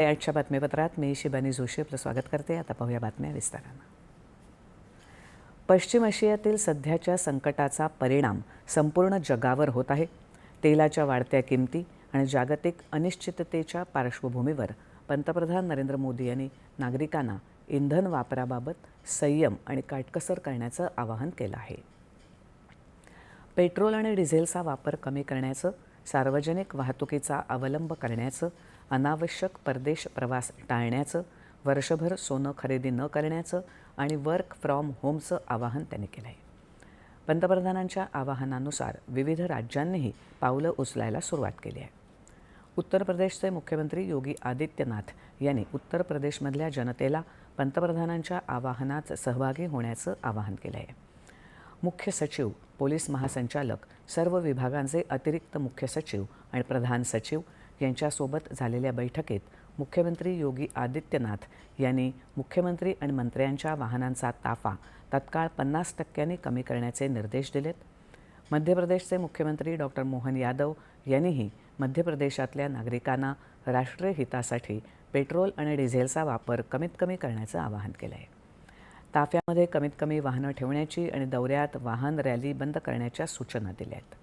आजच्या बातमीपत्रात मी शिबानी जोशी आपलं स्वागत करते. आता पाहूया बातम्या विस्तारानं. पश्चिम आशियातील सध्याच्या संकटाचा परिणाम संपूर्ण जगावर होत आहे. तेलाच्या वाढत्या किमती आणि जागतिक अनिश्चिततेच्या पार्श्वभूमीवर पंतप्रधान नरेंद्र मोदी यांनी नागरिकांना इंधन वापराबाबत संयम आणि काटकसर करण्याचं आवाहन केलं आहे. पेट्रोल आणि डिझेलचा वापर कमी करण्याचं, सार्वजनिक वाहतुकीचा अवलंब करण्याचं, अनावश्यक परदेश प्रवास टाळण्याचं, वर्षभर सोनं खरेदी न करण्याचं आणि वर्क फ्रॉम होमचं आवाहन त्यांनी केलं आहे. पंतप्रधानांच्या आवाहनानुसार विविध राज्यांनीही पावलं उचलायला सुरुवात केली आहे. उत्तर प्रदेशचे मुख्यमंत्री योगी आदित्यनाथ यांनी उत्तर प्रदेशमधल्या जनतेला पंतप्रधानांच्या आवाहनात सहभागी होण्याचं आवाहन केलं आहे. मुख्य सचिव, पोलीस महासंचालक, सर्व विभागांचे अतिरिक्त मुख्य सचिव आणि प्रधान सचिव यांच्यासोबत झालेल्या बैठकीत मुख्यमंत्री योगी आदित्यनाथ यांनी मुख्यमंत्री आणि मंत्र्यांच्या वाहनांचा ताफा तत्काळ 50% कमी करण्याचे निर्देश दिलेत. मध्य प्रदेशचे मुख्यमंत्री डॉक्टर मोहन यादव यांनीही मध्य प्रदेशातल्या नागरिकांना राष्ट्रीय हितासाठी पेट्रोल आणि डिझेलचा वापर कमीत कमी करण्याचं आवाहन केलं आहे. ताफ्यामध्ये कमीत कमी वाहनं ठेवण्याची आणि दौऱ्यात वाहन रॅली बंद करण्याच्या सूचना दिल्या आहेत.